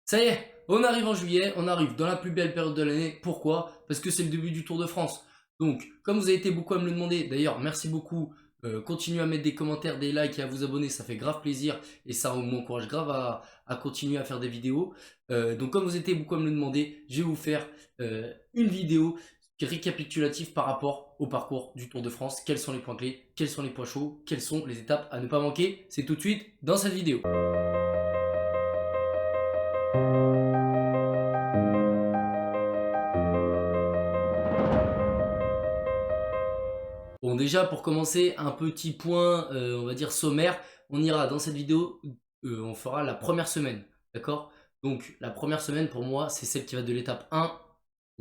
Ça y est, on arrive en juillet, on arrive dans la plus belle période de l'année. Pourquoi? Parce que c'est le début du Tour de France. Donc, comme vous avez été beaucoup à me le demander, d'ailleurs, merci beaucoup. Continuez à mettre des commentaires, des likes et à vous abonner, ça fait grave plaisir et ça m'encourage grave à continuer à faire des vidéos. Donc, comme vous étiez beaucoup à me le demander, je vais vous faire une vidéo récapitulative par rapport au parcours du Tour de France. Quels sont les points clés, quels sont les points chauds, quelles sont les étapes à ne pas manquer. C'est tout de suite dans cette vidéo. Bon, déjà pour commencer, un petit point, on va dire sommaire. On ira dans cette vidéo, on fera la première semaine, d'accord? Donc la première semaine pour moi, c'est celle qui va de l'étape 1,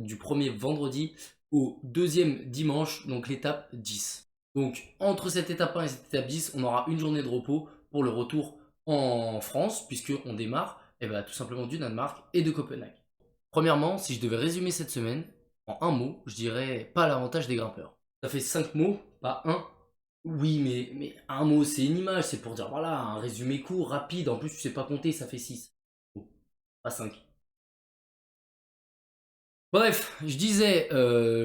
du premier vendredi, au deuxième dimanche, donc l'étape 10. Donc entre cette étape 1 et cette étape 10, on aura une journée de repos pour le retour en France, puisqu'on démarre tout simplement du Danemark et de Copenhague. Premièrement, si je devais résumer cette semaine, en un mot, je dirais pas l'avantage des grimpeurs. Ça fait 5 mots, pas un. Oui, mais un mot, c'est une image, c'est pour dire, voilà, un résumé court, rapide, en plus tu sais pas compter, ça fait 6. Bon, pas 5. Bref, je disais,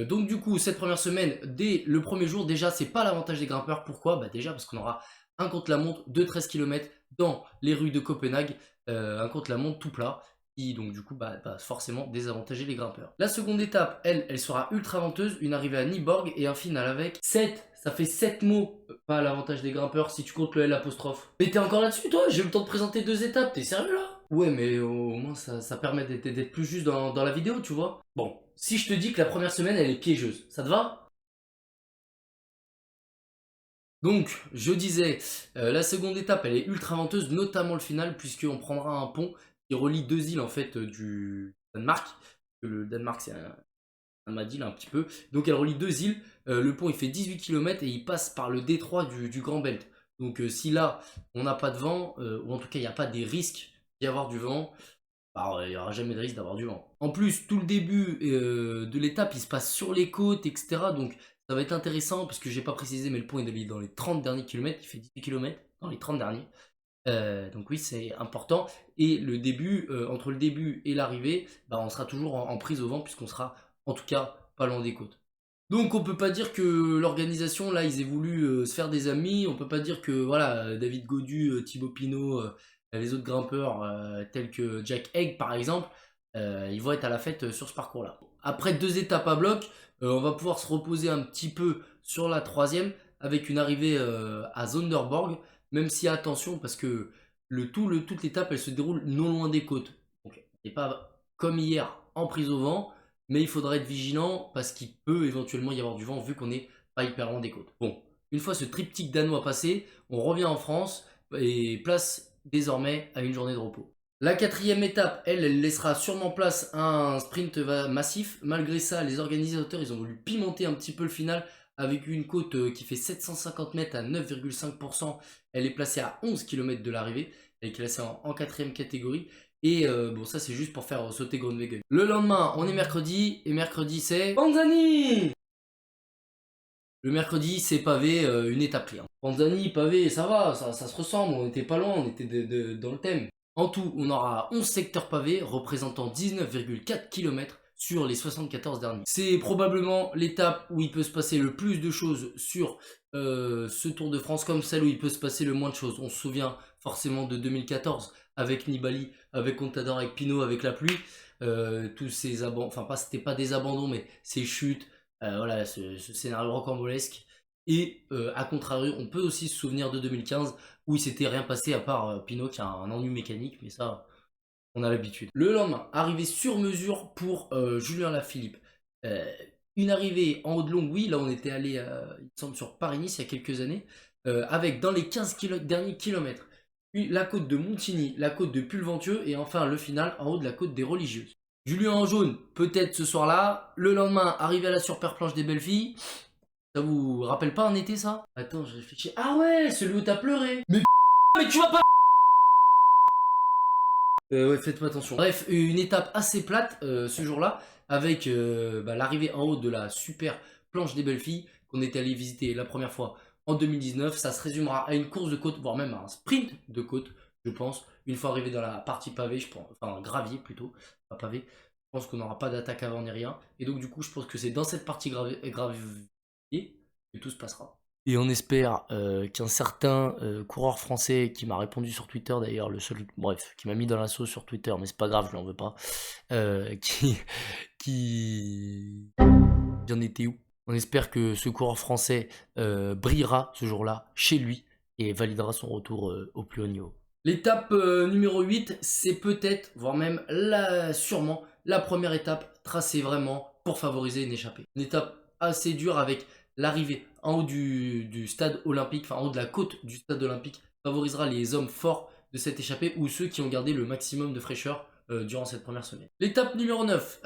donc du coup, cette première semaine, dès le premier jour, déjà, c'est pas l'avantage des grimpeurs. Pourquoi? Bah déjà, parce qu'on aura un contre-la-montre de 13 km dans les rues de Copenhague, un contre-la-montre tout plat, qui donc du coup, va forcément désavantager les grimpeurs. La seconde étape, elle sera ultra venteuse, une arrivée à Nyborg et un final avec 7. Ça fait 7 mots, pas l'avantage des grimpeurs si tu comptes le L apostrophe. Mais t'es encore là-dessus, toi? J'ai eu le temps de présenter 2 étapes, t'es sérieux là? Ouais, mais au moins ça permet d'être plus juste dans la vidéo, tu vois. Bon, si je te dis que la première semaine, elle est piégeuse, ça te va? Donc, je disais, la seconde étape, elle est ultra venteuse, notamment le final, puisqu'on prendra un pont qui relie 2 îles, en fait, du Danemark. Le Danemark, c'est un Madil, un petit peu. Donc, elle relie 2 îles. Le pont, il fait 18 km et il passe par le détroit du Grand Belt. Donc, si là, on n'a pas de vent, ou en tout cas, il n'y a pas des risques d'y avoir du vent, il n'y aura jamais de risque d'avoir du vent. En plus, tout le début de l'étape, il se passe sur les côtes, etc. Donc, ça va être intéressant, parce que j'ai pas précisé, mais le pont est dans les 30 derniers kilomètres. Il fait 18 km dans les 30 derniers. Donc oui, c'est important. Et le début, entre le début et l'arrivée, on sera toujours en prise au vent, puisqu'on sera, en tout cas, pas loin des côtes. Donc on peut pas dire que l'organisation, là, ils aient voulu se faire des amis. On peut pas dire que, voilà, David Gaudu, Thibaut Pinot, les autres grimpeurs, tels que Jack Egg, par exemple, ils vont être à la fête sur ce parcours-là. Après 2 étapes à bloc, on va pouvoir se reposer un petit peu sur la troisième, avec une arrivée à Zonderborg, même si attention, parce que toute l'étape, elle se déroule non loin des côtes. Donc, c'est pas comme hier en prise au vent, mais il faudra être vigilant parce qu'il peut éventuellement y avoir du vent vu qu'on n'est pas hyper loin des côtes. Bon, une fois ce triptyque danois passé, on revient en France et place désormais à une journée de repos. La quatrième étape, elle laissera sûrement place à un sprint massif. Malgré ça, les organisateurs, ils ont voulu pimenter un petit peu le final avec une côte qui fait 750 mètres à 9,5%. Elle est placée à 11 km de l'arrivée. Elle est classée en quatrième catégorie. Et bon, ça c'est juste pour faire sauter Groenewegen. Le lendemain, on est mercredi, et mercredi c'est Panzani. Le mercredi, c'est pavé, une étape clé. Panzani, pavé, ça va, ça se ressemble, on était pas loin, on était dans le thème. En tout, on aura 11 secteurs pavés représentant 19,4 km sur les 74 derniers. C'est probablement l'étape où il peut se passer le plus de choses sur ce Tour de France, comme celle où il peut se passer le moins de choses. On se souvient forcément de 2014 avec Nibali, avec Contador, avec Pinot, avec la pluie. Tous ces abandons, enfin pas, c'était pas des abandons, mais ces chutes, voilà, ce scénario rocambolesque. Et à contrario, on peut aussi se souvenir de 2015 où il s'était rien passé à part Pinot qui a un ennui mécanique, mais ça, on a l'habitude. Le lendemain, arrivée sur mesure pour Julien Lafilippe. Euh, une arrivée en haut de longue, oui, là on était allé, il me semble, sur Paris-Nice il y a quelques années, avec dans les 15 derniers kilomètres, la côte de Montigny, la côte de Pulventieux et enfin le final en haut de la côte des Religieuses. Julien en jaune, peut-être ce soir-là. Le lendemain, arrivé à la superplanche des belles filles. Ça vous rappelle pas un été ça? Attends, je réfléchis. Ah ouais, celui où t'as pleuré. Mais tu vas pas. Ouais, faites-moi attention. Bref, une étape assez plate ce jour-là, avec l'arrivée en haut de la super planche des belles filles qu'on était allé visiter la première fois en 2019. Ça se résumera à une course de côte, voire même à un sprint de côte, je pense. Une fois arrivé dans la partie pavé, je pense, enfin gravier plutôt, pas pavé, je pense qu'on n'aura pas d'attaque avant ni rien. Et donc du coup, je pense que c'est dans cette partie gravier que tout se passera. Et on espère qu'un certain coureur français qui m'a répondu sur Twitter d'ailleurs, le seul, bref, qui m'a mis dans la sauce sur Twitter, mais c'est pas grave, je l'en veux pas, qui... J'en étais où? On espère que ce coureur français brillera ce jour-là chez lui et validera son retour au plus haut niveau. L'étape numéro 8, c'est peut-être, voire même sûrement, la première étape tracée vraiment pour favoriser une échappée. Une étape assez dure avec l'arrivée en haut du stade olympique, enfin en haut de la côte du stade olympique, favorisera les hommes forts de cette échappée ou ceux qui ont gardé le maximum de fraîcheur durant cette première semaine. L'étape numéro 9,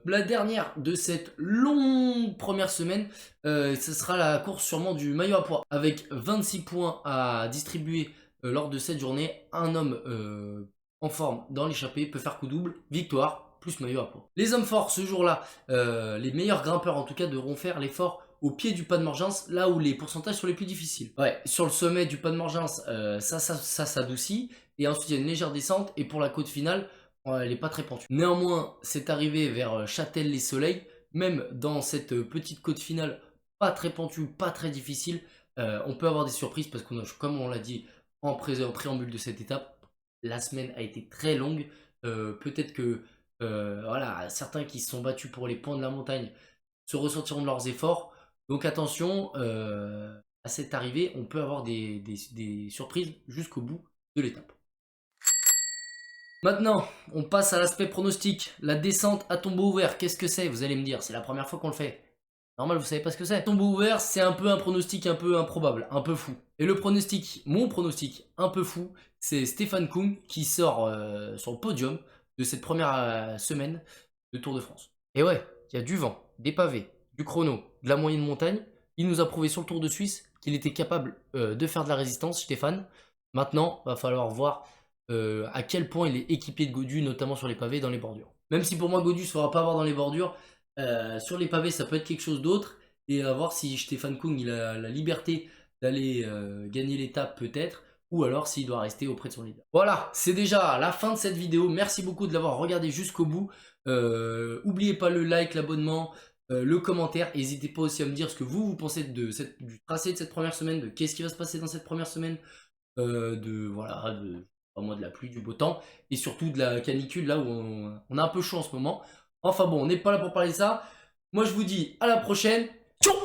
la dernière de cette longue première semaine, ce sera la course sûrement du maillot à pois. Avec 26 points à distribuer lors de cette journée, un homme en forme dans l'échappée peut faire coup double, victoire, plus maillot à pois. Les hommes forts ce jour-là, les meilleurs grimpeurs en tout cas, devront faire l'effort au pied du pas de Morgence, là où les pourcentages sont les plus difficiles. Ouais, sur le sommet du pas de Morgence, ça s'adoucit, et ensuite il y a une légère descente, et pour la côte finale, elle n'est pas très pentue. Néanmoins, c'est arrivé vers Châtel-les-Soleils, même dans cette petite côte finale, pas très pentue, pas très difficile, on peut avoir des surprises, parce que comme on l'a dit en préambule de cette étape, la semaine a été très longue, peut-être que voilà, certains qui se sont battus pour les points de la montagne se ressentiront de leurs efforts. Donc attention, à cette arrivée, on peut avoir des surprises jusqu'au bout de l'étape. Maintenant, on passe à l'aspect pronostic. La descente à tombeau ouvert, qu'est-ce que c'est? Vous allez me dire, c'est la première fois qu'on le fait. Normal, vous savez pas ce que c'est. Tombeau ouvert, c'est un peu un pronostic un peu improbable, un peu fou. Et le pronostic, mon pronostic un peu fou, c'est Stefan Kung qui sort sur le podium de cette première semaine de Tour de France. Et ouais, il y a du vent, des pavés, du chrono, de la moyenne montagne. Il nous a prouvé sur le Tour de Suisse qu'il était capable de faire de la résistance, Stéphane. Maintenant, va falloir voir à quel point il est équipé de Gaudu, notamment sur les pavés dans les bordures. Même si pour moi Gaudu ne se fera pas avoir dans les bordures, sur les pavés ça peut être quelque chose d'autre, et à voir si Stefan Kung il a la liberté d'aller gagner l'étape peut-être, ou alors s'il doit rester auprès de son leader. Voilà, c'est déjà la fin de cette vidéo, merci beaucoup de l'avoir regardé jusqu'au bout. N'oubliez pas le like, l'abonnement, le commentaire, n'hésitez pas aussi à me dire ce que vous pensez du tracé de cette première semaine, de qu'est-ce qui va se passer dans cette première semaine, voilà, de la pluie, du beau temps, et surtout de la canicule, là où on a un peu chaud en ce moment. Enfin bon, on n'est pas là pour parler de ça. Moi je vous dis à la prochaine. Ciao.